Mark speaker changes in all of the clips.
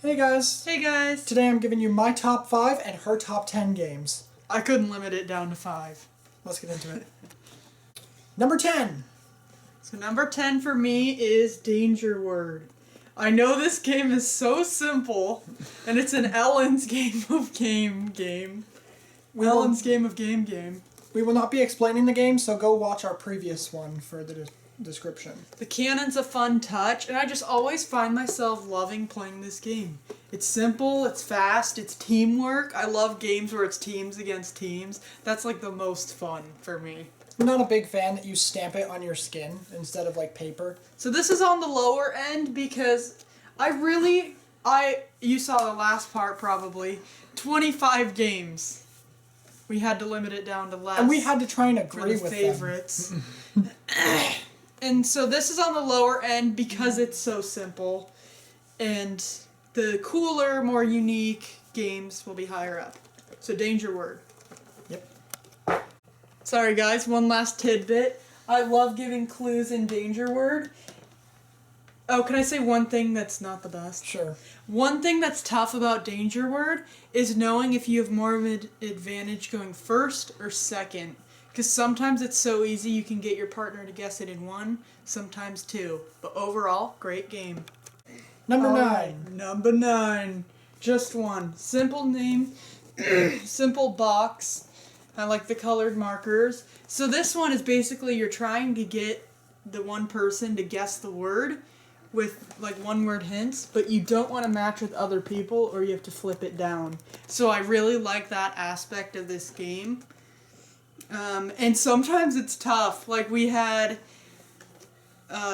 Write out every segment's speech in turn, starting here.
Speaker 1: Hey guys!
Speaker 2: Hey guys!
Speaker 1: Today I'm giving you my top 5 and her top 10 games.
Speaker 2: I couldn't limit it down to 5.
Speaker 1: Let's get into it. Number 10!
Speaker 2: So number 10 for me is Danger Word. I know this game is so simple, and it's an Ellen's game of game. Ellen's game of game.
Speaker 1: We will not be explaining the game, so go watch our previous one for the description.
Speaker 2: The cannon's a fun touch, and I just always find myself loving playing this game. It's simple, it's fast, it's teamwork. I love games where it's teams against teams. That's like the most fun for me.
Speaker 1: I'm not a big fan that you stamp it on your skin instead of like paper.
Speaker 2: So this is on the lower end because you saw the last part probably, 25 games. We had to limit it down to less.
Speaker 1: And we had to try and agree
Speaker 2: with favorites.
Speaker 1: them.
Speaker 2: And so this is on the lower end because it's so simple. And the cooler, more unique games will be higher up. So Danger Word.
Speaker 1: Yep.
Speaker 2: Sorry guys, one last tidbit. I love giving clues in Danger Word. Oh, can I say one thing that's not the best?
Speaker 1: Sure.
Speaker 2: One thing that's tough about Danger Word is knowing if you have more of an advantage going first or second. Because sometimes it's so easy you can get your partner to guess it in one, sometimes two. But overall, great game.
Speaker 1: Number 9.
Speaker 2: Number 9. Just one. Simple name, simple box. I like the colored markers. So this one is basically you're trying to get the one person to guess the word with like one word hints, but you don't want to match with other people or you have to flip it down. So I really like that aspect of this game. And sometimes it's tough. Like we had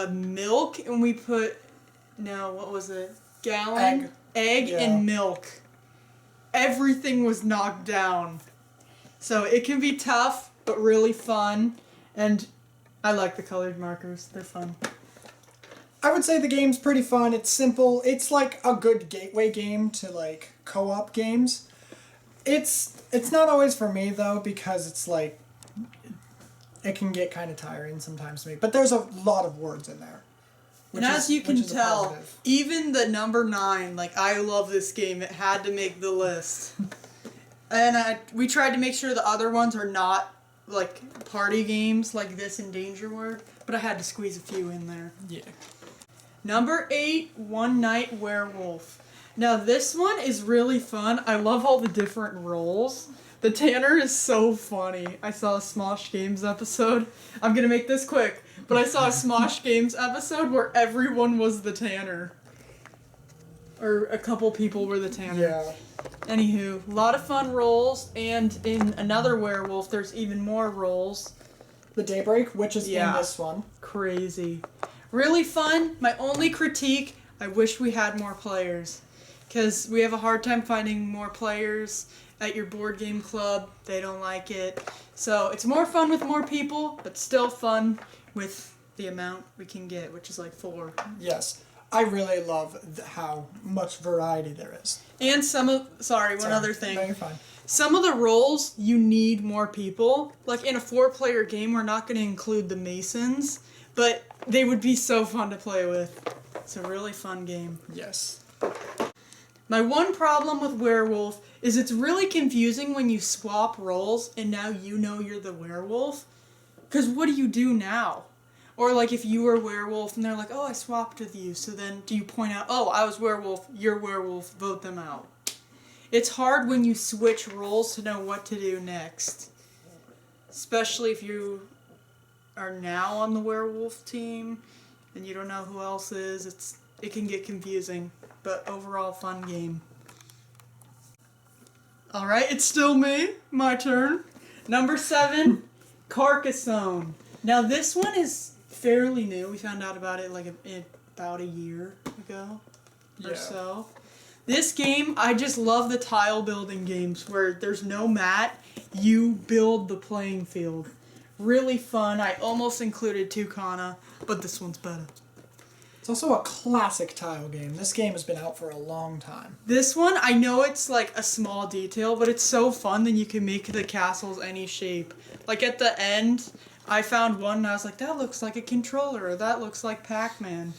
Speaker 2: milk and we put, what was it? Gallon? Egg
Speaker 1: Yeah.
Speaker 2: and milk. Everything was knocked down. So it can be tough, but really fun. And I like the colored markers. They're fun.
Speaker 1: I would say the game's pretty fun. It's simple. It's like a good gateway game to like co-op games. It's not always for me though because it's like it can get kind of tiring sometimes to me. But there's a lot of words in there.
Speaker 2: And as you can tell, even the number 9, like I love this game. It had to make the list. And we tried to make sure the other ones are not like party games like this in Danger Word, but I had to squeeze a few in there.
Speaker 1: Yeah.
Speaker 2: Number 8, One Night Werewolf. Now this one is really fun. I love all the different roles. The Tanner is so funny. I saw a Smosh Games episode. I'm gonna make this quick, but I saw a Smosh Games episode where everyone was the Tanner. Or a couple people were the Tanner.
Speaker 1: Yeah.
Speaker 2: Anywho, a lot of fun roles, and in another werewolf, there's even more roles.
Speaker 1: The Daybreak, which is in this one.
Speaker 2: Crazy. Really fun. My only critique, I wish we had more players. Because we have a hard time finding more players at your board game club. They don't like it. So it's more fun with more people, but still fun with the amount we can get, which is like 4.
Speaker 1: Yes. I really love how much variety there is.
Speaker 2: And one other thing.
Speaker 1: No, you're fine.
Speaker 2: Some of the roles, you need more people. Like in a 4-player game, we're not going to include the Masons, but they would be so fun to play with. It's a really fun game.
Speaker 1: Yes.
Speaker 2: My one problem with Werewolf is it's really confusing when you swap roles and now you know you're the werewolf. Because what do you do now? Or like if you were werewolf and they're like, oh, I swapped with you. So then do you point out, oh, I was werewolf, you're werewolf, vote them out. It's hard when you switch roles to know what to do next. Especially if you are now on the werewolf team and you don't know who else is. It can get confusing, but overall fun game. Alright, it's still me. My turn. Number 7, Carcassonne. Now this one is fairly new. We found out about it like about a year ago or so. This game, I just love the tile building games where there's no mat. You build the playing field. Really fun. I almost included Tucana, but this one's better.
Speaker 1: It's also a classic tile game. This game has been out for a long time.
Speaker 2: This one, I know it's like a small detail, but it's so fun that you can make the castles any shape. Like at the end, I found one and I was like, that looks like a controller, or that looks like Pac-Man.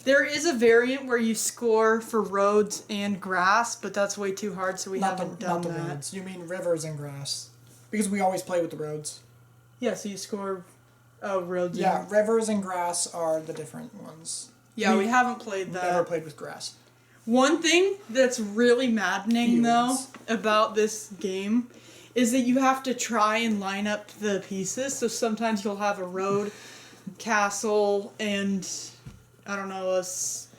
Speaker 2: There is a variant where you score for roads and grass, but that's way too hard, so we haven't done
Speaker 1: not the
Speaker 2: that.
Speaker 1: roads. You mean rivers and grass. Because we always play with the roads.
Speaker 2: Yeah, so you score roads.
Speaker 1: Yeah, rivers and grass are the different ones.
Speaker 2: Yeah, we haven't played that.
Speaker 1: Never played with grass.
Speaker 2: One thing that's really maddening,
Speaker 1: Fields.
Speaker 2: though, about this game is that you have to try and line up the pieces. So sometimes you'll have a road, castle, and, I don't know, a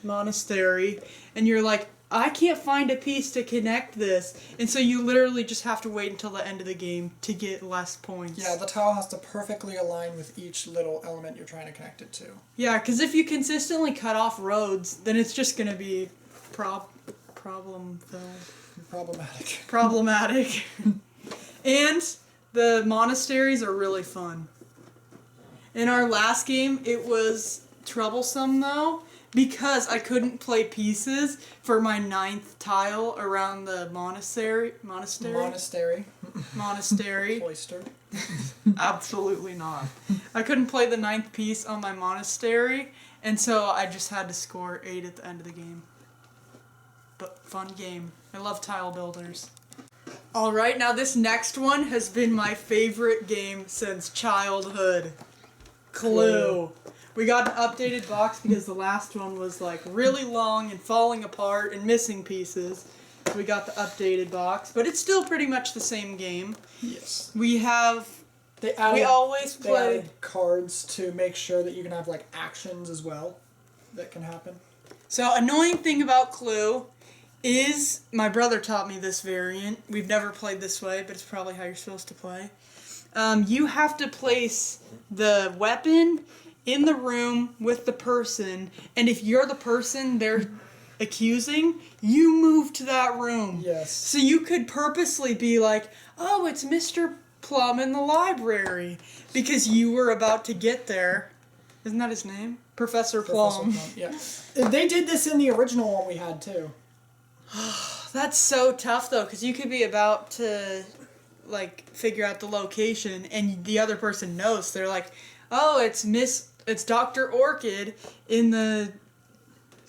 Speaker 2: monastery. And you're like, I can't find a piece to connect this. And so you literally just have to wait until the end of the game to get less points.
Speaker 1: Yeah, the tile has to perfectly align with each little element you're trying to connect it to.
Speaker 2: Yeah, because if you consistently cut off roads, then it's just going to be problem filled. Problematic. And the monasteries are really fun. In our last game, it was troublesome, though, because I couldn't play pieces for my 9th tile around the monastery.
Speaker 1: Monastery.
Speaker 2: Cloister. Absolutely not. I couldn't play the 9th piece on my monastery, and so I just had to score 8 at the end of the game. But fun game. I love tile builders. Alright, now this next one has been my favorite game since childhood. Clue. We got an updated box because the last one was like really long and falling apart and missing pieces. So we got the updated box, but it's still pretty much the same game.
Speaker 1: Yes.
Speaker 2: We always play
Speaker 1: added cards to make sure that you can have like actions as well that can happen.
Speaker 2: So annoying thing about Clue is my brother taught me this variant. We've never played this way, but it's probably how you're supposed to play. You have to place the weapon in the room with the person, and if you're the person they're accusing, you move to that room.
Speaker 1: Yes.
Speaker 2: So you could purposely be like, oh, it's Mr. Plum in the library, because you were about to get there. Isn't that his name? Professor Plum.
Speaker 1: Yeah. They did this in the original one we had, too.
Speaker 2: That's so tough, though, because you could be about to, like, figure out the location, and the other person knows. They're like, oh, it's Dr. Orchid in the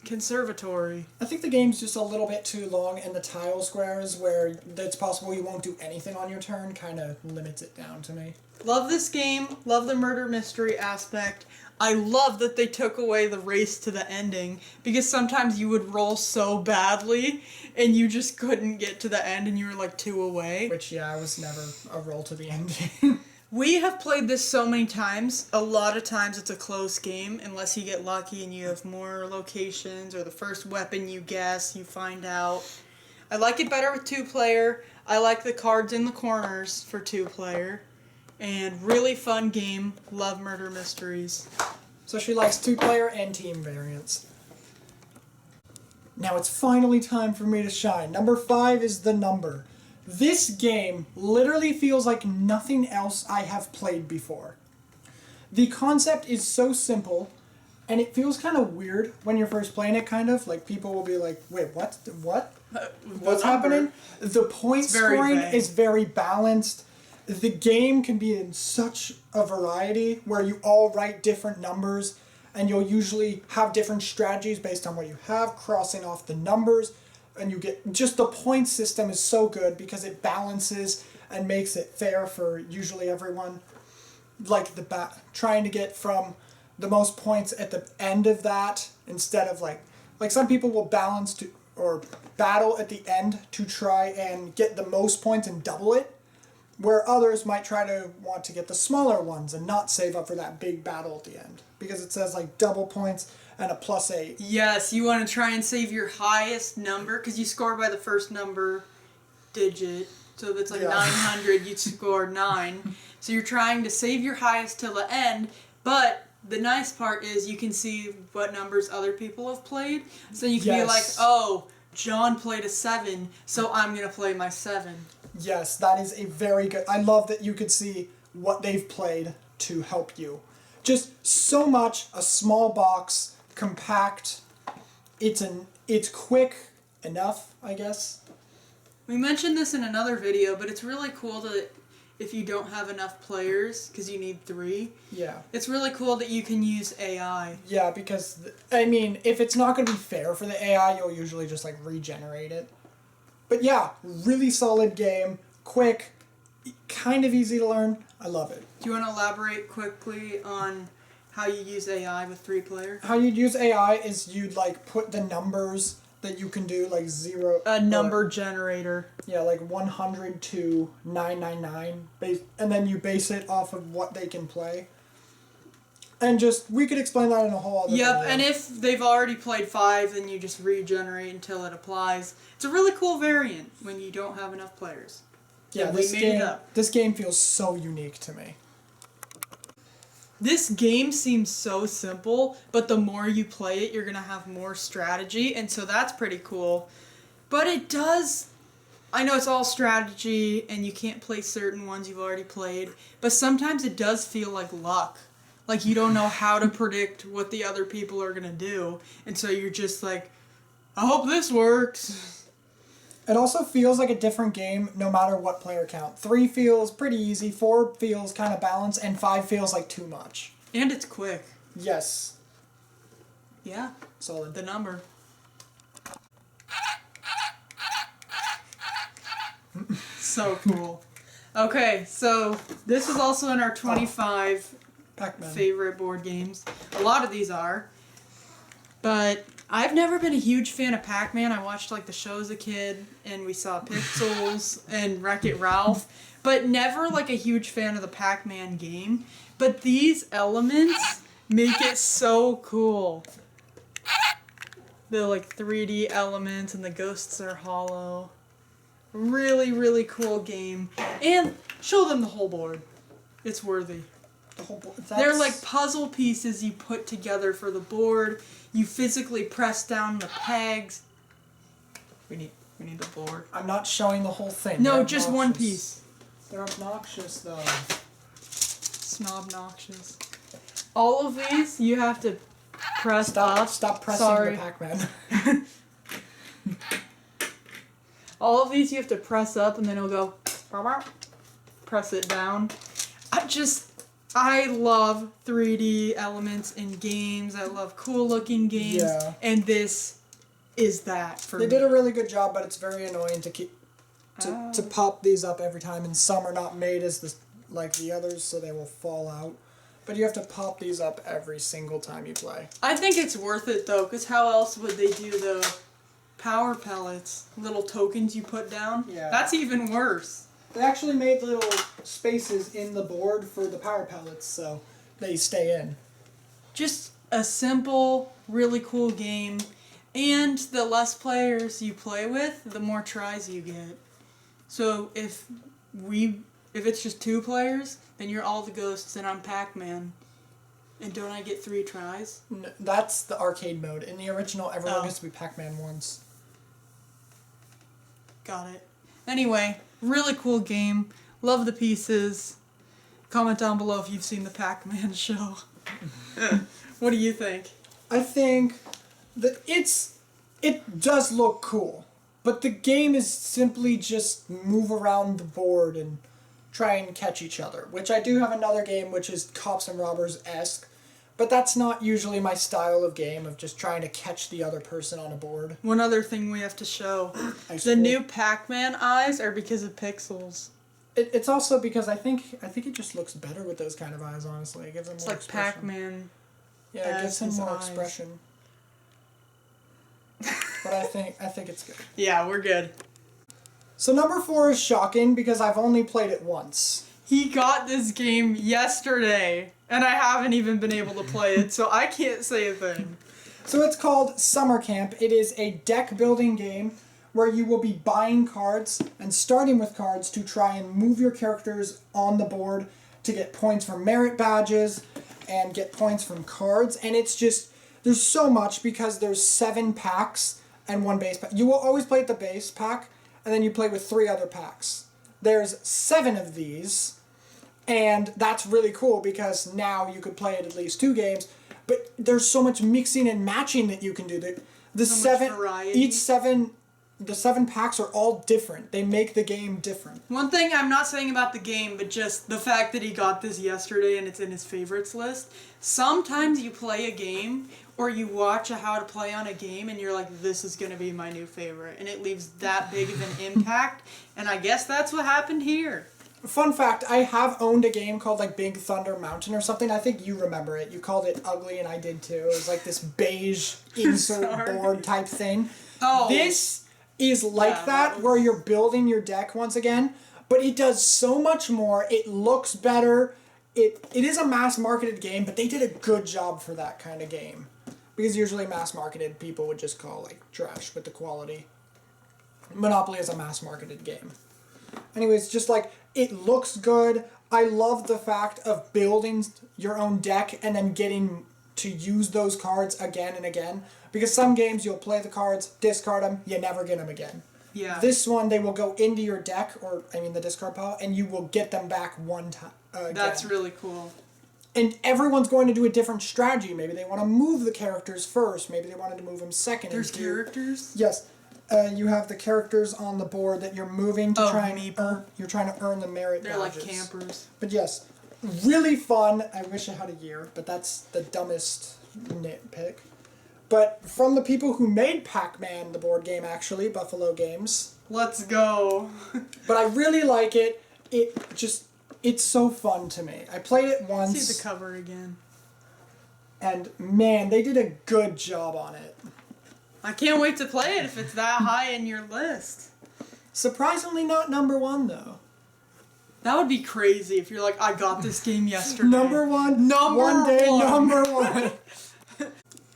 Speaker 2: conservatory.
Speaker 1: I think the game's just a little bit too long, and the tile squares where it's possible you won't do anything on your turn kind of limits it down to me.
Speaker 2: Love this game. Love the murder mystery aspect. I love that they took away the race to the ending, because sometimes you would roll so badly and you just couldn't get to the end and you were like 2 away.
Speaker 1: Which, yeah, I was never a roll to the ending.
Speaker 2: We have played this so many times. A lot of times it's a close game unless you get lucky and you have more locations or the first weapon you guess, you find out. I like it better with 2-player. I like the cards in the corners for 2-player. And really fun game. Love murder mysteries.
Speaker 1: So she likes 2-player and team variants. Now it's finally time for me to shine. Number 5 is The Number. This game literally feels like nothing else I have played before. The concept is so simple, and it feels kind of weird when you're first playing it, kind of. Like, people will be like, wait, what? What's happening? The point scoring is very balanced. The game can be in such a variety where you all write different numbers, and you'll usually have different strategies based on what you have, crossing off the numbers, and you get just the point system is so good because it balances and makes it fair for usually everyone. Like trying to get from the most points at the end of that instead of like some people will balance or battle at the end to try and get the most points and double it, where others might try to want to get the smaller ones and not save up for that big battle at the end because it says like double points and a +8.
Speaker 2: Yes, you want to try and save your highest number because you score by the first number digit. So if it's like 900, you'd score 9. So you're trying to save your highest till the end, but the nice part is you can see what numbers other people have played. So you can be like, oh, John played a 7, so I'm going to play my 7.
Speaker 1: Yes, that is a very good... I love that you could see what they've played to help you. Just so much, a small box, compact. It's quick enough, I guess.
Speaker 2: We mentioned this in another video, but it's really cool that if you don't have enough players, because you need 3.
Speaker 1: Yeah.
Speaker 2: It's really cool that you can use AI.
Speaker 1: Yeah, because, I mean, if it's not going to be fair for the AI, you'll usually just, like, regenerate it. But yeah, really solid game, quick, kind of easy to learn. I love it.
Speaker 2: Do you want to elaborate quickly on how you use AI with 3 players?
Speaker 1: How you'd use AI is you'd, like, put the numbers that you can do, like 0...
Speaker 2: A number generator.
Speaker 1: Yeah, like 100 to 999, and then you base it off of what they can play. And just, we could explain that in a whole other
Speaker 2: Yep,
Speaker 1: video.
Speaker 2: and if they've already played 5, then you just regenerate until it applies. It's a really cool variant when you don't have enough players.
Speaker 1: Yeah,
Speaker 2: we made it up.
Speaker 1: This game feels so unique to me.
Speaker 2: This game seems so simple, but the more you play it, you're going to have more strategy, and so that's pretty cool. But it does... I know it's all strategy, and you can't play certain ones you've already played, but sometimes it does feel like luck. Like you don't know how to predict what the other people are going to do, and so you're just like, I hope this works.
Speaker 1: It also feels like a different game no matter what player count. 3 feels pretty easy, 4 feels kind of balanced, and 5 feels like too much.
Speaker 2: And it's quick.
Speaker 1: Yes.
Speaker 2: Yeah.
Speaker 1: Solid.
Speaker 2: The number. So cool. Okay, so this is also in our 25
Speaker 1: Pac-Man.
Speaker 2: favorite board games. A lot of these are. But I've never been a huge fan of Pac-Man. I watched like the show as a kid, and we saw Pixels and Wreck-It Ralph, but never like a huge fan of the Pac-Man game. But these elements make it so cool. The like 3D elements and the ghosts are hollow. Really, really cool game. And show them the whole board. It's worthy.
Speaker 1: The whole board.
Speaker 2: They're like puzzle pieces you put together for the board. You physically press down the pegs. We need the board.
Speaker 1: I'm not showing the whole thing.
Speaker 2: No,
Speaker 1: They're
Speaker 2: just one
Speaker 1: obnoxious.
Speaker 2: piece.
Speaker 1: They're obnoxious, though.
Speaker 2: Snobnoxious. All of these you have to press up.
Speaker 1: Stop pressing
Speaker 2: Sorry.
Speaker 1: the Pac-Man.
Speaker 2: All of these you have to press up, and then it'll go. Press it down. I love 3D elements in games. I love cool looking games.
Speaker 1: Yeah.
Speaker 2: And this is that for me.
Speaker 1: They did a really good job, but it's very annoying to pop these up every time, and some are not made as like the others, so they will fall out. But you have to pop these up every single time you play.
Speaker 2: I think it's worth it though, because how else would they do the power pellets? Little tokens you put down?
Speaker 1: Yeah.
Speaker 2: That's even worse.
Speaker 1: They actually made little spaces in the board for the power pellets, so they stay in.
Speaker 2: Just a simple, really cool game. And the less players you play with, the more tries you get. So if it's just 2 players, then you're all the ghosts and I'm Pac-Man. And don't I get 3 tries?
Speaker 1: That's the arcade mode. In the original, everyone
Speaker 2: Oh.
Speaker 1: gets to be Pac-Man once.
Speaker 2: Got it. Anyway, really cool game. Love the pieces. Comment down below if you've seen the Pac-Man show. What do you think?
Speaker 1: I think that it does look cool, but the game is simply just move around the board and try and catch each other, which I do have another game which is Cops and Robbers-esque, but that's not usually my style of game, of just trying to catch the other person on a board.
Speaker 2: One other thing we have to show.
Speaker 1: Ice
Speaker 2: The
Speaker 1: Cold.
Speaker 2: new Pac-Man eyes are because of pixels.
Speaker 1: It's also because I think it just looks better with those kind of eyes, honestly. It gives him
Speaker 2: It's
Speaker 1: more
Speaker 2: like
Speaker 1: expression.
Speaker 2: Pac-Man.
Speaker 1: Yeah, it gives him
Speaker 2: his
Speaker 1: more
Speaker 2: eyes.
Speaker 1: expression. But I think it's good.
Speaker 2: Yeah, we're good.
Speaker 1: So number 4 is shocking because I've only played it once.
Speaker 2: He got this game yesterday, and I haven't even been able to play it, so I can't say a thing.
Speaker 1: So it's called Summer Camp. It is a deck building game where you will be buying cards and starting with cards to try and move your characters on the board to get points from merit badges and get points from cards. And it's just, there's so much because there's 7 packs and 1 base pack. You will always play at the base pack, and then you play with 3 other packs. There's 7 of these, and that's really cool because now you could play it at least 2 games. But there's so much mixing and matching that you can do. The
Speaker 2: So much
Speaker 1: 7,
Speaker 2: variety.
Speaker 1: each 7 the 7 packs are all different. They make the game different.
Speaker 2: One thing I'm not saying about the game, but just the fact that he got this yesterday and it's in his favorites list. Sometimes you play a game or you watch a how to play on a game and you're like, this is going to be my new favorite. And it leaves that big of an impact. And I guess that's what happened here.
Speaker 1: Fun fact, I have owned a game called like Big Thunder Mountain or something. I think you remember it. You called it ugly and I did too. It was like this beige insert board type thing.
Speaker 2: Oh.
Speaker 1: This is like that where you're building your deck once again, but it does so much more. It looks better. It is a mass marketed game, but they did a good job for that kind of game. Because usually mass marketed people would just call like trash with the quality. Monopoly is a mass marketed game. Anyways, just like, it looks good. I love the fact of building your own deck and then getting to use those cards again and again. Because some games you'll play the cards, discard them, you never get them again.
Speaker 2: Yeah.
Speaker 1: This one, they will go into your deck, or I mean the discard pile, and you will get them back one time.
Speaker 2: That's really cool.
Speaker 1: And everyone's going to do a different strategy. Maybe they want to move the characters first. Maybe they wanted to move them second.
Speaker 2: There's characters?
Speaker 1: Yes. You have the characters on the board that you're moving to try and earn. You're trying to earn the merit
Speaker 2: They're
Speaker 1: badges.
Speaker 2: like campers.
Speaker 1: But yes, really fun. I wish I had a year, but that's the dumbest nitpick. But from the people who made Pac-Man, the board game actually, Buffalo Games.
Speaker 2: Let's go.
Speaker 1: But I really like it. It's so fun to me. I played it once.
Speaker 2: See the cover again.
Speaker 1: And man, they did a good job on it.
Speaker 2: I can't wait to play it if it's that high in your list.
Speaker 1: Surprisingly not number 1 though.
Speaker 2: That would be crazy if you're like, I got this game yesterday.
Speaker 1: Number 1. Number 1.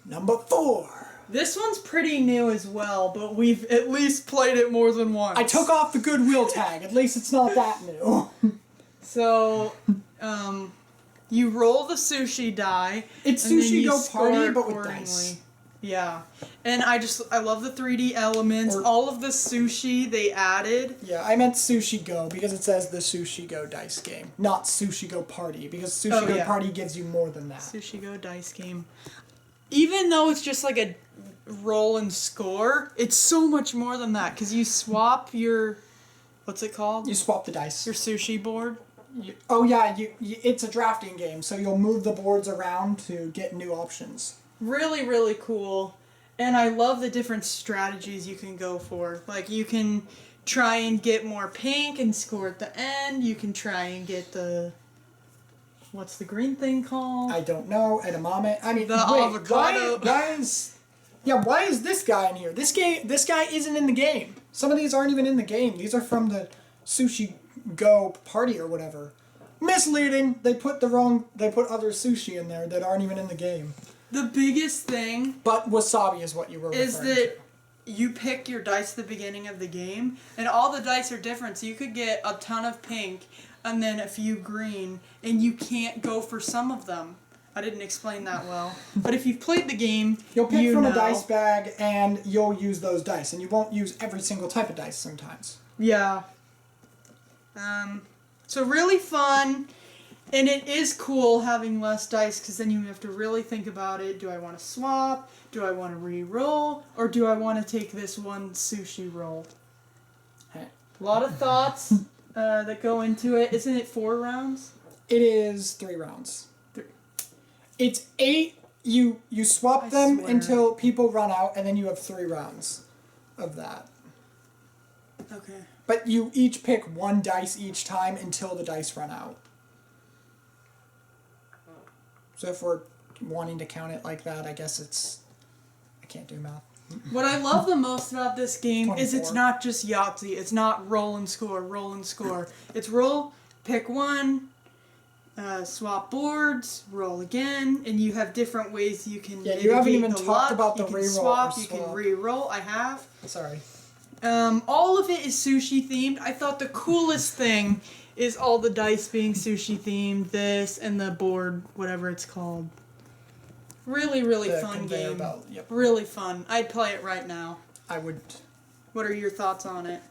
Speaker 1: Number 4.
Speaker 2: This one's pretty new as well, but we've at least played it more than once.
Speaker 1: I took off the Goodwill tag. At least it's not that new.
Speaker 2: So, you roll the sushi die.
Speaker 1: It's
Speaker 2: and then
Speaker 1: Sushi
Speaker 2: you
Speaker 1: Go
Speaker 2: score
Speaker 1: Party, but with
Speaker 2: accordingly.
Speaker 1: dice.
Speaker 2: Yeah. And I love the 3D elements. All of the sushi they added.
Speaker 1: Yeah, I meant Sushi Go because it says the Sushi Go dice game, not Sushi Go Party, because Sushi Go Party gives you more than that.
Speaker 2: Sushi Go dice game. Even though it's just like a roll and score, it's so much more than that because you swap your, what's it called?
Speaker 1: You swap the dice.
Speaker 2: Your sushi board.
Speaker 1: It's a drafting game, so you'll move the boards around to get new options.
Speaker 2: Really, really cool. And I love the different strategies you can go for. Like, you can try and get more pink and score at the end. You can try and get the... What's the green thing called?
Speaker 1: I don't know. Edamame. I mean,
Speaker 2: the avocado.
Speaker 1: Why is this guy in here? This guy isn't in the game. Some of these aren't even in the game. These are from the Sushi Go Party or whatever. Misleading. They put other sushi in there that aren't even in the game.
Speaker 2: The biggest thing...
Speaker 1: But wasabi is what you were referring
Speaker 2: is that you pick your dice at the beginning of the game, and all the dice are different, so you could get a ton of pink and then a few green, and you can't go for some of them. I didn't explain that well. But if you've played the game,
Speaker 1: you'll pick from a dice bag, and you'll use those dice, and you won't use every single type of dice sometimes.
Speaker 2: Yeah. So really fun. And it is cool having less dice because then you have to really think about it. Do I want to swap? Do I want to re-roll? Or do I want to take this one sushi roll? A lot of thoughts that go into it. Isn't it 4 rounds?
Speaker 1: It is 3 rounds. It's 8. You swap them until people run out, and then you have 3 rounds of that.
Speaker 2: Okay.
Speaker 1: But you each pick 1 dice each time until the dice run out. So if we're wanting to count it like that, I guess I can't do math.
Speaker 2: What I love the most about this game
Speaker 1: 24.
Speaker 2: is it's not just Yahtzee. It's not roll and score, roll and score. It's roll, pick 1, swap boards, roll again, and you have different ways you can
Speaker 1: you haven't even talked about the re-roll.
Speaker 2: Swap, you can re-roll. I have.
Speaker 1: Sorry.
Speaker 2: All of it is sushi themed. I thought the coolest thing is all the dice being sushi themed, this, and the board, whatever it's called. Really, really fun game.
Speaker 1: Belt. Yep.
Speaker 2: Really fun. I'd play it right now.
Speaker 1: I would.
Speaker 2: What are your thoughts on it?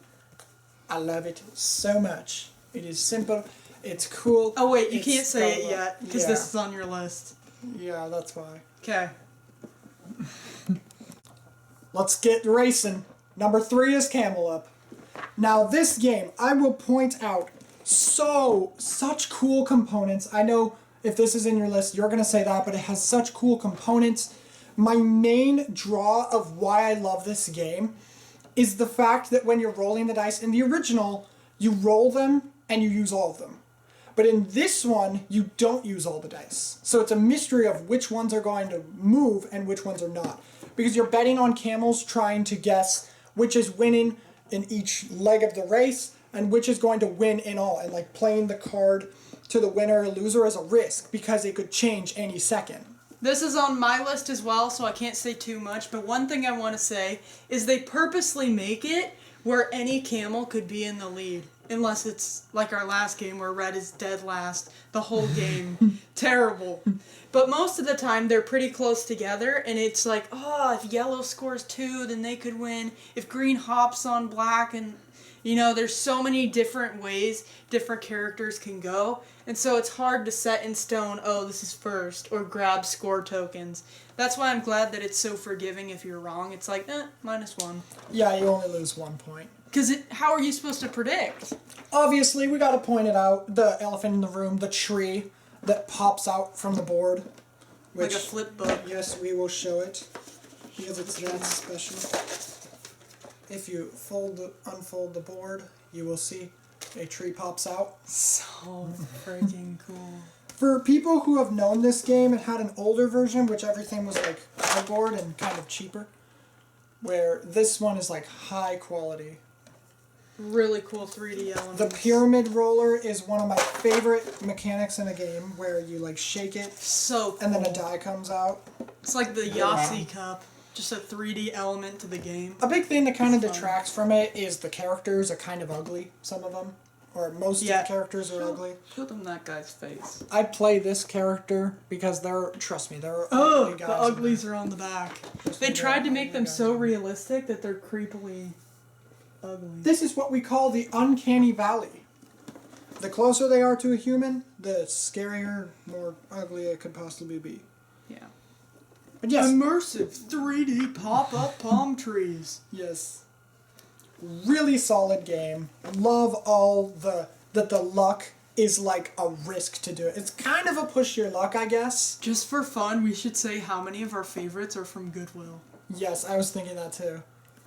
Speaker 1: I love it so much. It is simple. It's cool.
Speaker 2: Oh wait, you can't say it yet, because this is on your list.
Speaker 1: Yeah, that's why.
Speaker 2: Okay.
Speaker 1: Let's get racing. Number 3 is Camel Up. Now this game, I will point out such cool components. I know if this is in your list, you're going to say that, but it has such cool components. My main draw of why I love this game is the fact that when you're rolling the dice in the original, you roll them and you use all of them. But in this one, you don't use all the dice. So it's a mystery of which ones are going to move and which ones are not. Because you're betting on camels trying to guess which is winning in each leg of the race and which is going to win in all. And like playing the card to the winner or loser is a risk because it could change any second.
Speaker 2: This is on my list as well, so I can't say too much, but one thing I want to say is they purposely make it where any camel could be in the lead. Unless it's like our last game where red is dead last the whole game. Terrible. But most of the time they're pretty close together, and it's like, oh, if yellow scores 2, then they could win. If green hops on black, and you know, there's so many different ways different characters can go. And so it's hard to set in stone, oh, this is first, or grab score tokens. That's why I'm glad that it's so forgiving if you're wrong. It's like, -1.
Speaker 1: Yeah, you only lose 1 point.
Speaker 2: Because how are you supposed to predict?
Speaker 1: Obviously, we got to point it out, the elephant in the room, the tree that pops out from the board.
Speaker 2: Which, like a flip book.
Speaker 1: Yes, we will show it, because it's that special. If you unfold the board, you will see a tree pops out.
Speaker 2: So freaking cool.
Speaker 1: For people who have known this game, it had an older version, which everything was like cardboard and kind of cheaper, where this one is like high quality.
Speaker 2: Really cool 3D elements.
Speaker 1: The pyramid roller is one of my favorite mechanics in a game, where you like shake it,
Speaker 2: so cool.
Speaker 1: And then a die comes out.
Speaker 2: It's like the Yahtzee cup, just a 3D element to the game.
Speaker 1: A big thing that kind of detracts from it is the characters are kind of ugly, some of them. Or most of the characters are ugly.
Speaker 2: Show them that guy's face.
Speaker 1: I'd play this character because trust me, there are
Speaker 2: ugly
Speaker 1: guys.
Speaker 2: The uglies are on the back. They tried to make them so realistic that they're creepily ugly.
Speaker 1: This is what we call the uncanny valley. The closer they are to a human, the scarier, more ugly it could possibly be.
Speaker 2: Yeah.
Speaker 1: But yes.
Speaker 2: Immersive 3D pop-up palm trees.
Speaker 1: Yes. Really solid game. Love all that the luck is like a risk to do it. It's kind of a push your luck, I guess.
Speaker 2: Just for fun, we should say how many of our favorites are from Goodwill.
Speaker 1: Yes, I was thinking that too.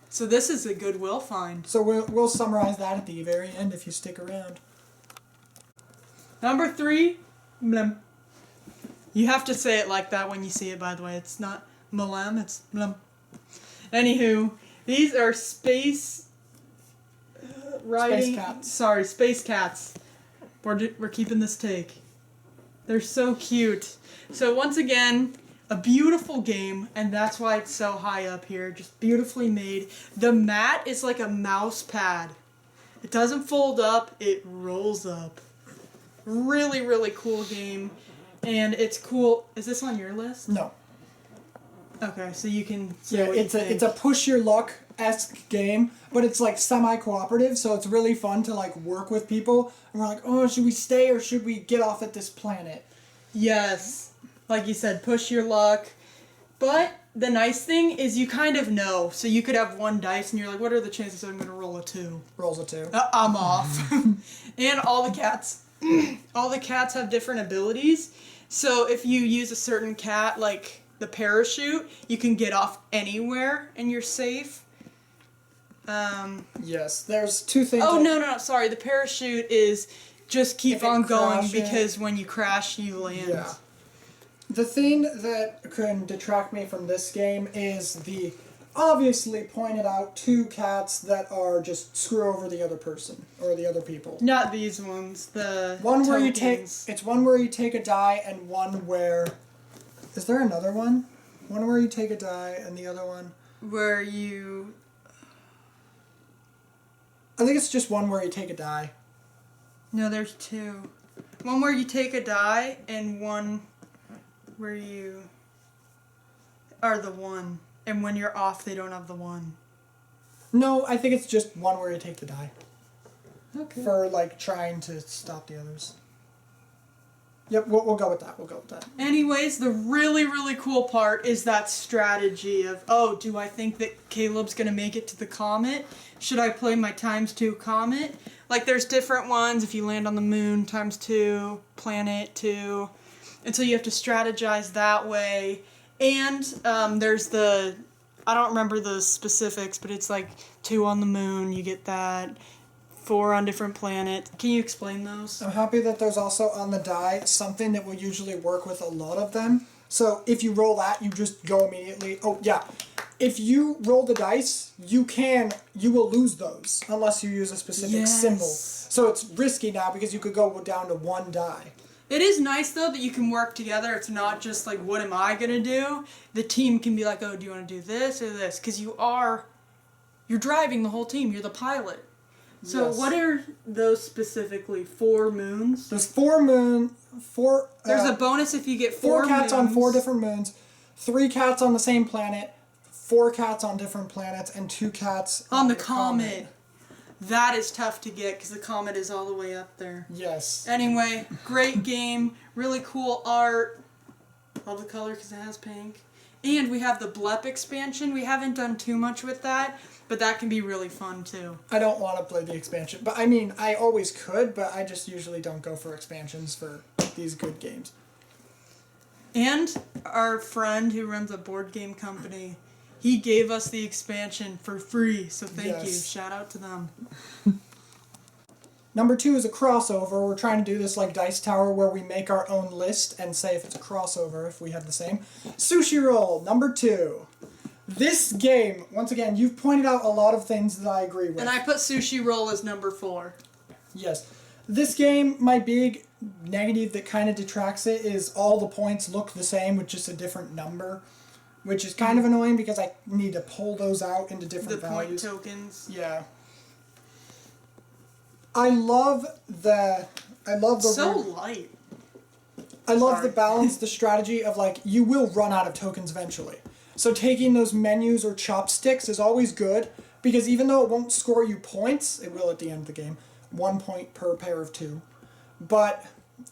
Speaker 2: So this is a Goodwill find.
Speaker 1: So we'll summarize that at the very end if you stick around.
Speaker 2: Number 3, MLEM. You have to say it like that when you see it, by the way. It's not MLEM, it's MLEM. Anywho, these are space riding...
Speaker 1: Space cats.
Speaker 2: Sorry, space cats. We're keeping this take. They're so cute. So once again, a beautiful game, and that's why it's so high up here. Just beautifully made. The mat is like a mouse pad. It doesn't fold up, it rolls up. Really, really cool game. And it's cool. Is this on your list?
Speaker 1: No.
Speaker 2: Okay, so you can say what
Speaker 1: it's
Speaker 2: you think.
Speaker 1: it's a push your luck-esque game, but it's like semi-cooperative, so it's really fun to like work with people. And we're like, oh, should we stay or should we get off at this planet?
Speaker 2: Yes. Like you said, push your luck. But the nice thing is you kind of know. So you could have 1 dice and you're like, what are the chances I'm going to roll a 2?
Speaker 1: Rolls a 2.
Speaker 2: I'm off. And all the cats have different abilities. So if you use a certain cat, like the parachute, you can get off anywhere and you're safe.
Speaker 1: Yes, there's 2 things.
Speaker 2: Oh, no, sorry. The parachute is just keep on going
Speaker 1: crashes,
Speaker 2: because when you crash, you land.
Speaker 1: Yeah. The thing that can detract me from this game is the obviously pointed out 2 cats that are just screw over the other person or the other people.
Speaker 2: Not these ones. The
Speaker 1: one where
Speaker 2: tokens.
Speaker 1: it's one where you take a die and one where is there another one? One where you take a die and the other one
Speaker 2: where you
Speaker 1: I think it's just one where you take a die.
Speaker 2: No, there's 2. One where you take a die and one where you are the 1. And when you're off, they don't have the 1.
Speaker 1: No, I think it's just one where you take the die.
Speaker 2: Okay.
Speaker 1: For like trying to stop the others. Yep, we'll go with that. We'll go with that.
Speaker 2: Anyways, the really, really cool part is that strategy of, oh, do I think that Caleb's going to make it to the comet? Should I play my ×2 comet? Like, there's different ones. If you land on the moon, ×2, planet 2. And so you have to strategize that way. And there's the, I don't remember the specifics, but it's like 2 on the moon, you get that. 4 on different planets. Can you explain those?
Speaker 1: I'm happy that there's also on the die something that will usually work with a lot of them. So if you roll that, you just go immediately. Oh, yeah. If you roll the dice, you will lose those unless you use a specific symbol. So it's risky now because you could go down to 1 die.
Speaker 2: It is nice, though, that you can work together. It's not just like, what am I going to do? The team can be like, oh, do you want to do this or this? Because you're driving the whole team. You're the pilot. So
Speaker 1: Yes.
Speaker 2: what are those specifically? 4 moons?
Speaker 1: There's 4 moon, 4...
Speaker 2: There's a bonus if you get 4
Speaker 1: cats
Speaker 2: moons.
Speaker 1: on 4 different moons, 3 cats on the same planet, 4 cats on different planets, and 2 cats
Speaker 2: on the comet. That is tough to get because the comet is all the way up there.
Speaker 1: Yes.
Speaker 2: Anyway, great game. Really cool art. Love the color because it has pink. And we have the BLEP expansion. We haven't done too much with that, but that can be really fun too.
Speaker 1: I don't want to play the expansion, but I mean, I always could, but I just usually don't go for expansions for these good games.
Speaker 2: And our friend who runs a board game company, he gave us the expansion for free, so thank you. Shout out to them.
Speaker 1: Number 2 is a crossover. We're trying to do this like Dice Tower where we make our own list and say if it's a crossover, if we have the same. Sushi Roll, number 2. This game, once again, you've pointed out a lot of things that I agree with.
Speaker 2: And I put Sushi Roll as number 4.
Speaker 1: Yes. This game, my big negative that kind of detracts it is all the points look the same with just a different number, which is kind of annoying because I need to pull those out into different values.
Speaker 2: The point tokens.
Speaker 1: Yeah. I love the
Speaker 2: so light.
Speaker 1: I love the balance, the strategy of like you will run out of tokens eventually. So taking those menus or chopsticks is always good because even though it won't score you points, it will at the end of the game, 1 point per pair of 2. But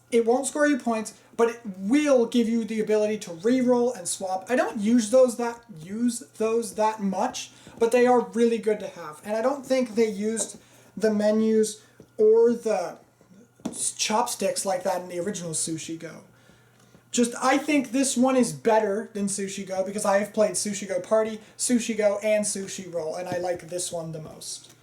Speaker 1: it won't score you points, but it will give you the ability to re-roll and swap. I don't use those that much, but they are really good to have. And I don't think they used the menus or the chopsticks like that in the original Sushi Go. I think this one is better than Sushi Go because I have played Sushi Go Party, Sushi Go, and Sushi Roll, and I like this one the most.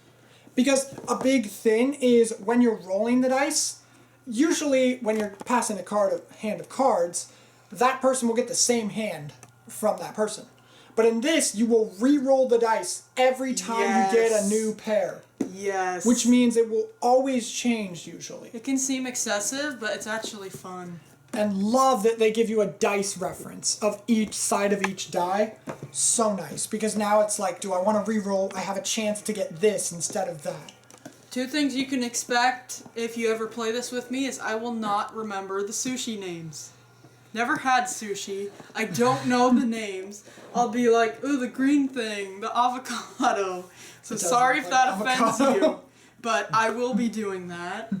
Speaker 1: Because a big thing is when you're rolling the dice, usually when you're passing a hand of cards, that person will get the same hand from that person. But in this, you will re-roll the dice every time you get a new pair.
Speaker 2: Yes.
Speaker 1: Which means it will always change, usually.
Speaker 2: It can seem excessive, but it's actually fun.
Speaker 1: And love that they give you a dice reference of each side of each die. So nice. Because now it's like, do I want to re-roll? I have a chance to get this instead of that.
Speaker 2: 2 things you can expect if you ever play this with me is I will not remember the sushi names. Never had sushi. I don't know the names. I'll be like, ooh, the green thing, the avocado. So sorry if that offends you, but I will be doing that.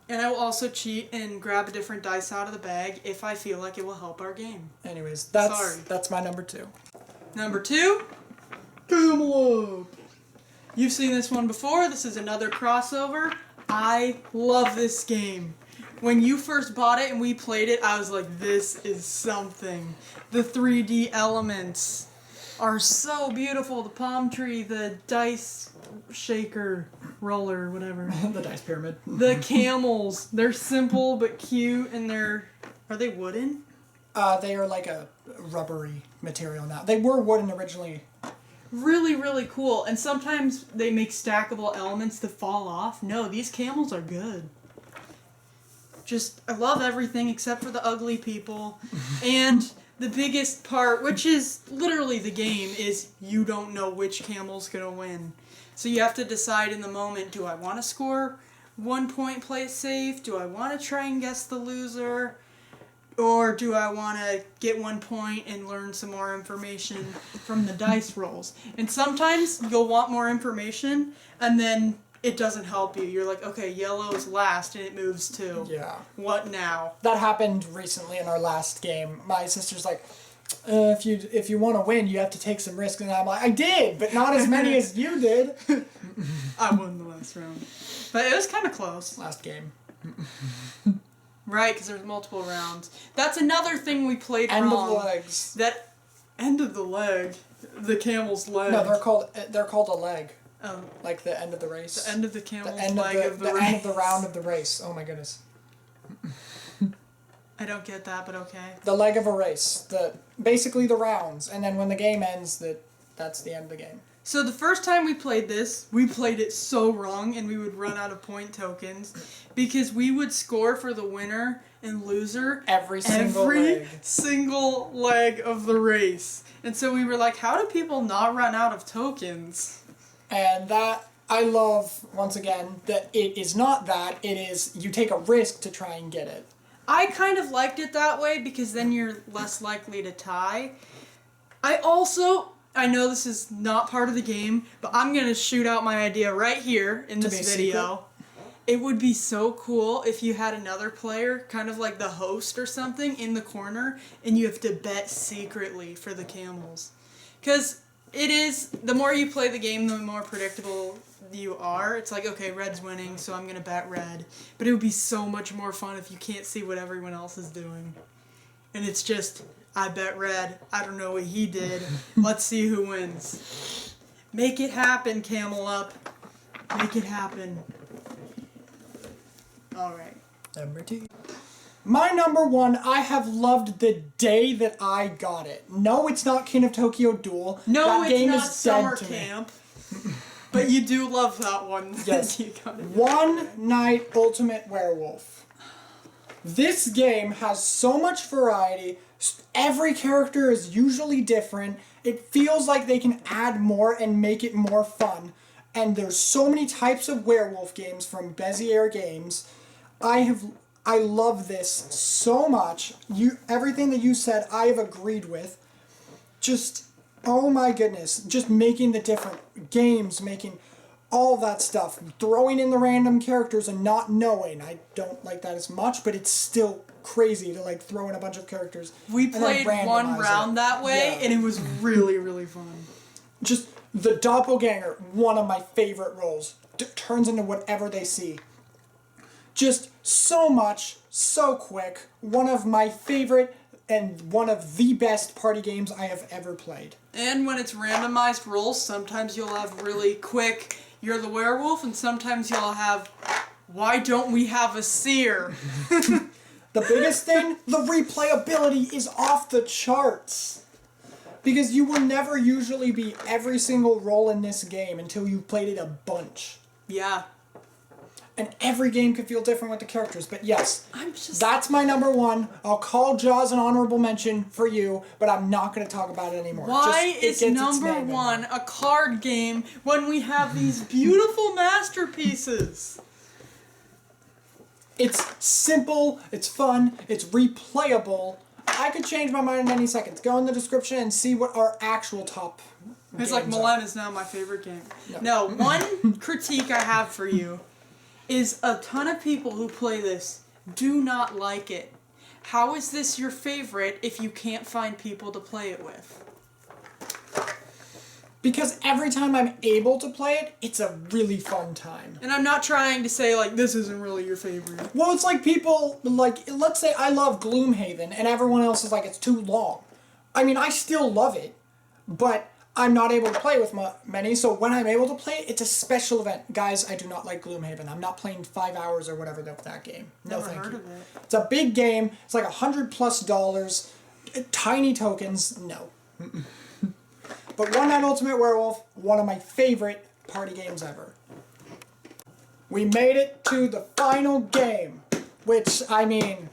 Speaker 2: And I will also cheat and grab a different dice out of the bag if I feel like it will help our game.
Speaker 1: Anyways, that's my number 2.
Speaker 2: Number 2, Camel Up. You've seen this one before. This is another crossover. I love this game. When you first bought it and we played it, I was like, this is something. The 3D elements are so beautiful. The palm tree, the dice shaker, roller, whatever.
Speaker 1: The dice pyramid.
Speaker 2: The camels. They're simple but cute, and are they wooden?
Speaker 1: They are like a rubbery material now. They were wooden originally.
Speaker 2: Really, really cool. And sometimes they make stackable elements to fall off. No, these camels are good. I love everything except for the ugly people. And the biggest part, which is literally the game, is you don't know which camel's gonna win. So you have to decide in the moment, do I want to score 1 point, play it safe? Do I want to try and guess the loser? Or do I want to get 1 point and learn some more information from the dice rolls? And sometimes you'll want more information, and then it doesn't help you. You're like, okay, yellow is last, and it moves too.
Speaker 1: Yeah.
Speaker 2: What now?
Speaker 1: That happened recently in our last game. My sister's like, if you want to win, you have to take some risks. And I'm like, I did, but not as many as you did.
Speaker 2: I won the last round. But it was kind of close.
Speaker 1: Last game.
Speaker 2: Right, because there's multiple rounds. That's another thing we played
Speaker 1: End
Speaker 2: wrong.
Speaker 1: of the legs.
Speaker 2: That end of the leg. The camel's leg.
Speaker 1: No, they're called a leg.
Speaker 2: Oh.
Speaker 1: Like the end of the race.
Speaker 2: The end of the camel's
Speaker 1: end
Speaker 2: leg of the race.
Speaker 1: end of the round of the race. Oh my goodness.
Speaker 2: I don't get that, but okay.
Speaker 1: The leg of a race. Basically the rounds. And then when the game ends, that's the end of the game.
Speaker 2: So the first time we played this, we played it so wrong and we would run out of point tokens because we would score for the winner and loser
Speaker 1: every single
Speaker 2: leg of the race. And so we were like, how do people not run out of tokens?
Speaker 1: And that, I love, once again, that it is not that, it is you take a risk to try and get it.
Speaker 2: I kind of liked it that way because then you're less likely to tie. I know this is not part of the game, but I'm going to shoot out my idea right here in this video. It would be so cool if you had another player, kind of like the host or something, in the corner, and you have to bet secretly for the camels. Because the more you play the game, the more predictable you are. It's like, okay, red's winning, so I'm going to bet red. But it would be so much more fun if you can't see what everyone else is doing. And it's just, I bet red. I don't know what he did. Let's see who wins. Make it happen, Camel Up. Make it happen. Alright.
Speaker 1: Number 2. My number 1, I have loved the day that I got it. No, it's not King of Tokyo Duel.
Speaker 2: No,
Speaker 1: that
Speaker 2: it's
Speaker 1: game
Speaker 2: not
Speaker 1: is
Speaker 2: Summer
Speaker 1: dead
Speaker 2: Camp. But you do love that one.
Speaker 1: Yes.
Speaker 2: You got it.
Speaker 1: One Night Ultimate Werewolf. This game has so much variety. Every character is usually different. It feels like they can add more and make it more fun. And there's so many types of werewolf games from Bezier Games. I love this so much. Everything that you said, I have agreed with. Just, oh my goodness. Just making the different games, making all that stuff. Throwing in the random characters and not knowing. I don't like that as much, but it's still crazy to like throw in a bunch of characters.
Speaker 2: We played one round that way, and it was really, really fun.
Speaker 1: Just the doppelganger, one of my favorite roles. Turns into whatever they see. Just so much, so quick. One of my favorite and one of the best party games I have ever played.
Speaker 2: And when it's randomized rolls, sometimes you'll have really quick, you're the werewolf, and sometimes you'll have, why don't we have a seer?
Speaker 1: The biggest thing, the replayability is off the charts. Because you will never usually beat every single role in this game until you've played it a bunch.
Speaker 2: Yeah.
Speaker 1: And every game can feel different with the characters. But yes, that's my number 1. I'll call Jaws an honorable mention for you, but I'm not going to talk about it anymore.
Speaker 2: Why is number 1 a card game when we have these beautiful masterpieces?
Speaker 1: It's simple, it's fun, it's replayable. I could change my mind in any seconds. Go in the description and see what our actual top
Speaker 2: It's like MLEM is now my favorite game. No, one critique I have for you is a ton of people who play this do not like it. How is this your favorite if you can't find people to play it with?
Speaker 1: Because every time I'm able to play it, it's a really fun time.
Speaker 2: And I'm not trying to say, like, this isn't really your favorite.
Speaker 1: Well, it's like people, like, let's say I love Gloomhaven, and everyone else is like, it's too long. I mean, I still love it, but I'm not able to play with many, so when I'm able to play it, it's a special event. Guys, I do not like Gloomhaven. I'm not playing 5 hours or whatever of that game. No,
Speaker 2: Never
Speaker 1: thank
Speaker 2: heard
Speaker 1: you.
Speaker 2: of it.
Speaker 1: It's a big game. It's like $100+. Tiny tokens. No. But One Night Ultimate Werewolf, one of my favorite party games ever. We made it to the final game, which, I mean,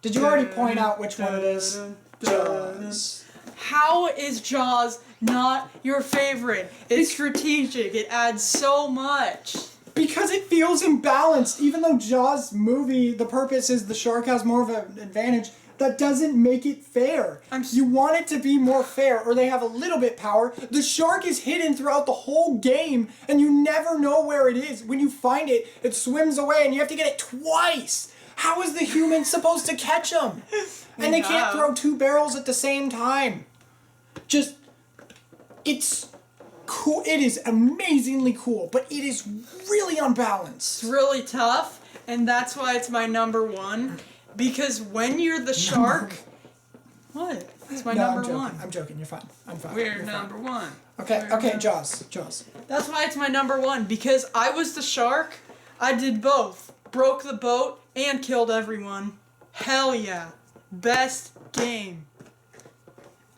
Speaker 1: did you already point out which one it is? Jaws.
Speaker 2: How is Jaws not your favorite? It's strategic. It adds so much.
Speaker 1: Because it feels imbalanced. Even though Jaws movie, the purpose is the shark has more of an advantage, That doesn't make it fair. You want it to be more fair, or they have a little bit power. The shark is hidden throughout the whole game, and you never know where it is. When you find it, it swims away, and you have to get it twice. How is the human supposed to catch them? And they can't throw 2 barrels at the same time. It's cool. It is amazingly cool, but it is really unbalanced.
Speaker 2: It's really tough, and that's why it's my number 1. Because when you're the shark... What? It's my number 1.
Speaker 1: I'm joking. You're fine. I'm fine.
Speaker 2: We're number 1.
Speaker 1: Okay, Jaws.
Speaker 2: That's why it's my number 1. Because I was the shark, I did both. Broke the boat and killed everyone. Hell yeah. Best game.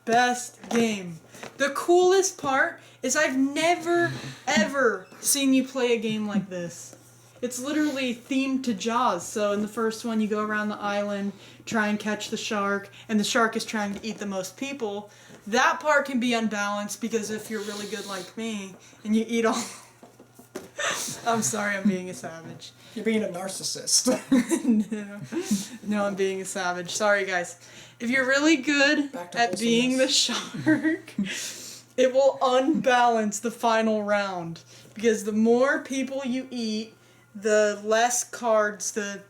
Speaker 2: Best game. The coolest part is I've never, ever seen you play a game like this. It's literally themed to Jaws. So in the first one, you go around the island, try and catch the shark, and the shark is trying to eat the most people. That part can be unbalanced because if you're really good like me and you eat all... I'm sorry, I'm being a savage.
Speaker 1: You're being a narcissist.
Speaker 2: No, I'm being a savage. Sorry, guys. If you're really good at being the shark, it will unbalance the final round. Because the more people you eat, the less cards the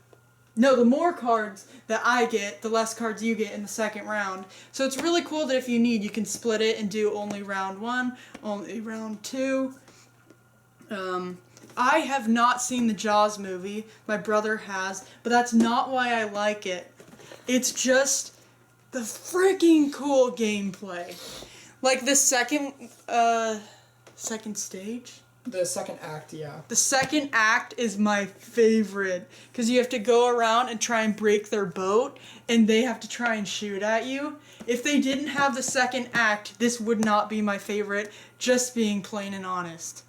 Speaker 2: more cards that I get, the less cards you get in the second round. So it's really cool that if you need, you can split it and do only round 1, only round 2. I have not seen the Jaws movie. My brother has, but that's not why I like it. It's just the freaking cool gameplay. Like the second stage?
Speaker 1: The second act, yeah.
Speaker 2: The second act is my favorite because you have to go around and try and break their boat and they have to try and shoot at you. If they didn't have the second act, this would not be my favorite, just being plain and honest.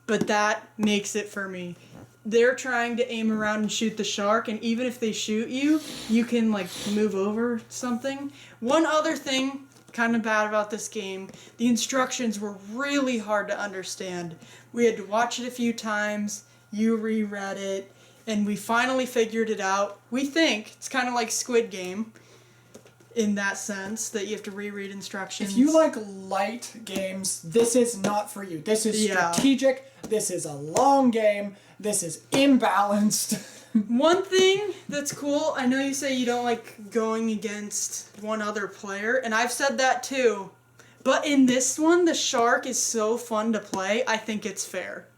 Speaker 2: But that makes it for me. They're trying to aim around and shoot the shark, and even if they shoot you, you can like move over something. One other thing kind of bad about this game, the instructions were really hard to understand. We had to watch it a few times, you reread it, and we finally figured it out. We think it's kind of like Squid Game in that sense, that you have to reread instructions.
Speaker 1: If you like light games, this is not for you. This is strategic, this is a long game, this is imbalanced.
Speaker 2: One thing that's cool, I know you say you don't like going against one other player, and I've said that too, but in this one, the shark is so fun to play, I think it's fair.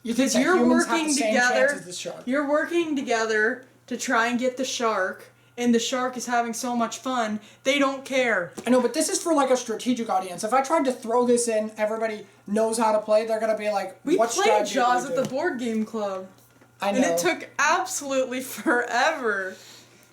Speaker 2: Because you're working together, you're working together to try and get the shark, and the shark is having so much fun, they don't care.
Speaker 1: I know, but this is for like a strategic audience. If I tried to throw this in, everybody knows how to play, they're going to be like,
Speaker 2: we played Jaws at the board game club.
Speaker 1: I know.
Speaker 2: And it took absolutely forever.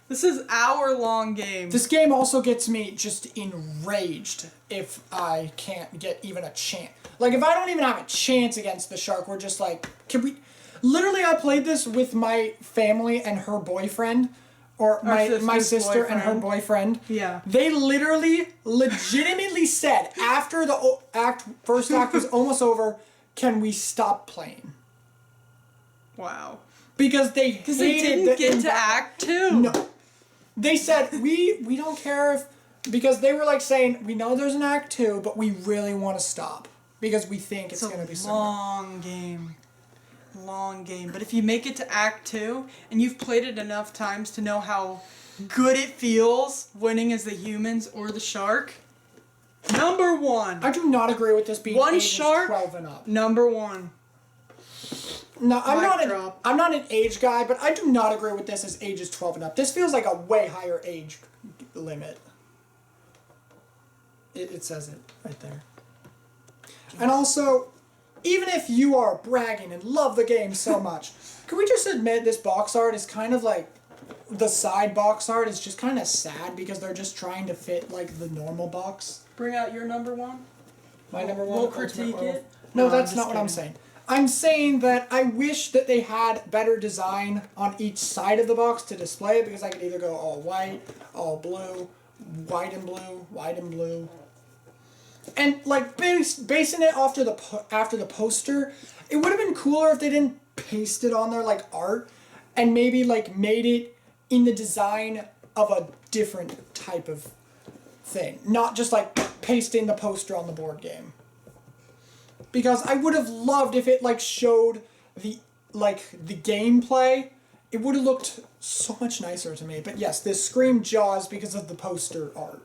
Speaker 2: This is hour-long game.
Speaker 1: This game also gets me just enraged if I can't get even a chance. Like, if I don't even have a chance against the shark, we're just like, can we... Literally, I played this with my family and her boyfriend, or my sister and her boyfriend.
Speaker 2: Yeah.
Speaker 1: They literally, legitimately said, after the first act was almost over, can we stop playing?
Speaker 2: Wow.
Speaker 1: Because they
Speaker 2: didn't get to Act 2.
Speaker 1: No. They said, we don't care if... Because they were like saying, we know there's an Act 2, but we really want to stop. Because we think it's going to be similar.
Speaker 2: Long game. But if you make it to Act 2, and you've played it enough times to know how good it feels winning as the humans or the shark, number 1.
Speaker 1: I do not agree with this being ages 12 and up.
Speaker 2: Number 1.
Speaker 1: No, I'm not an age guy, but I do not agree with this as ages 12 and up. This feels like a way higher age limit. It says it right there. And also, even if you are bragging and love the game so much, can we just admit this box art is kind of like, the side box art is just kind of sad because they're just trying to fit like the normal box.
Speaker 2: Bring out your number 1.
Speaker 1: My number 1?
Speaker 2: We'll critique it.
Speaker 1: No, that's not what I'm saying. I'm saying that I wish that they had better design on each side of the box to display it, because I could either go all white, all blue, white and blue, white and blue. And like basing it after the poster, it would have been cooler if they didn't paste it on there like art, and maybe like made it in the design of a different type of thing. Not just like pasting the poster on the board game. Because I would have loved if it like showed the gameplay. It would have looked so much nicer to me. But yes, this screamed Jaws because of the poster art.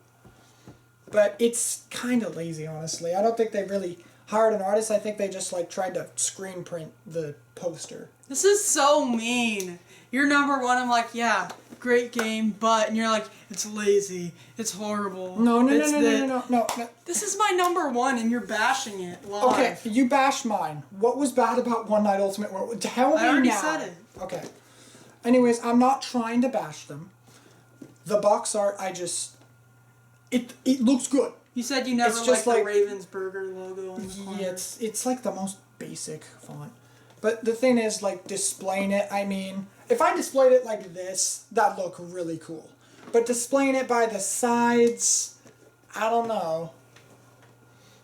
Speaker 1: But it's kind of lazy, honestly. I don't think they really hired an artist. I think they just like tried to screen print the poster.
Speaker 2: This is so mean. You're number one. I'm like, yeah, great game, but and you're like, it's lazy, it's horrible.
Speaker 1: No.
Speaker 2: This is my number one, and you're bashing it live.
Speaker 1: Okay, you bashed mine. What was bad about One Night Ultimate Werewolf? Tell me now.
Speaker 2: I already said it.
Speaker 1: Okay. Anyways, I'm not trying to bash them. The box art, it looks good.
Speaker 2: You said you never liked the Ravensburger logo in the corner.
Speaker 1: Yeah, it's like the most basic font. But the thing is, like, displaying it, I mean, if I displayed it like this, that'd look really cool. But displaying it by the sides, I don't know.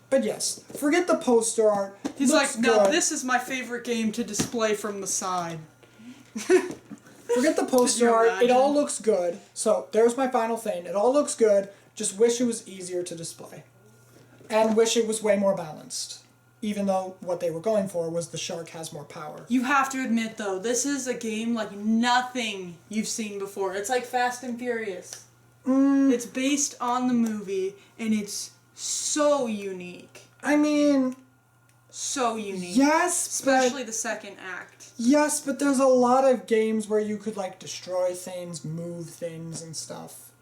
Speaker 1: But yes, forget the poster art.
Speaker 2: He's
Speaker 1: looks
Speaker 2: like, no,
Speaker 1: good.
Speaker 2: this is my favorite game to display from the side.
Speaker 1: Forget the poster art. It all looks good. So there's my final thing. It all looks good. Just wish it was easier to display. And wish it was way more balanced. Even though what they were going for was the shark has more power.
Speaker 2: You have to admit, though, this is a game like nothing you've seen before. It's like Fast and Furious. It's based on the movie, and it's so unique.
Speaker 1: I mean...
Speaker 2: So unique.
Speaker 1: Yes,
Speaker 2: especially the second act.
Speaker 1: Yes, but there's a lot of games where you could, like, destroy things, move things, and stuff.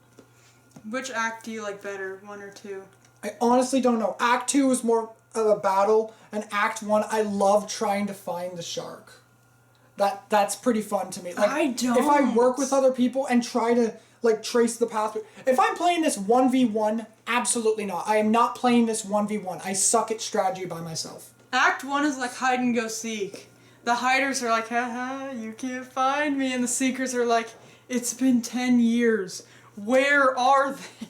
Speaker 2: Which act do you like better, 1 or 2?
Speaker 1: I honestly don't know. Act 2 is more of a battle, and Act 1, I love trying to find the shark. That's pretty fun to me. Like,
Speaker 2: I don't.
Speaker 1: If I work with other people and try to, like, trace the path... If I'm playing this 1v1, absolutely not. I am not playing this 1v1. I suck at strategy by myself.
Speaker 2: Act 1 is like hide and go seek. The hiders are like, haha, you can't find me. And the seekers are like, it's been 10 years. Where are they?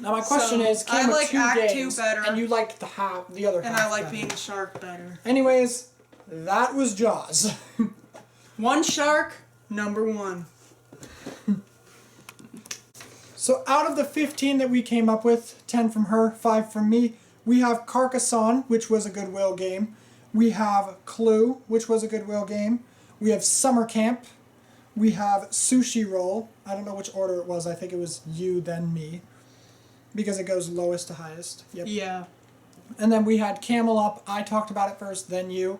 Speaker 1: Now my question is, came
Speaker 2: I like
Speaker 1: two
Speaker 2: Act
Speaker 1: games,
Speaker 2: 2 better.
Speaker 1: and you liked the other half
Speaker 2: And I like
Speaker 1: better.
Speaker 2: being the shark better.
Speaker 1: Anyways, that was Jaws.
Speaker 2: One shark, number 1.
Speaker 1: So out of the 15 that we came up with, 10 from her, 5 from me, we have Carcassonne, which was a Goodwill game. We have Clue, which was a Goodwill game. We have Summer Camp. We have Sushi Roll. I don't know which order it was. I think it was you, then me. Because it goes lowest to highest. Yep.
Speaker 2: Yeah.
Speaker 1: And then we had Camel Up. I talked about it first, then you.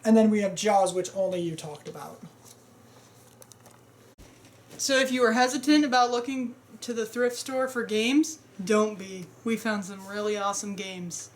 Speaker 1: And then we have Jaws, which only you talked about.
Speaker 2: So if you were hesitant about looking to the thrift store for games, don't be. We found some really awesome games.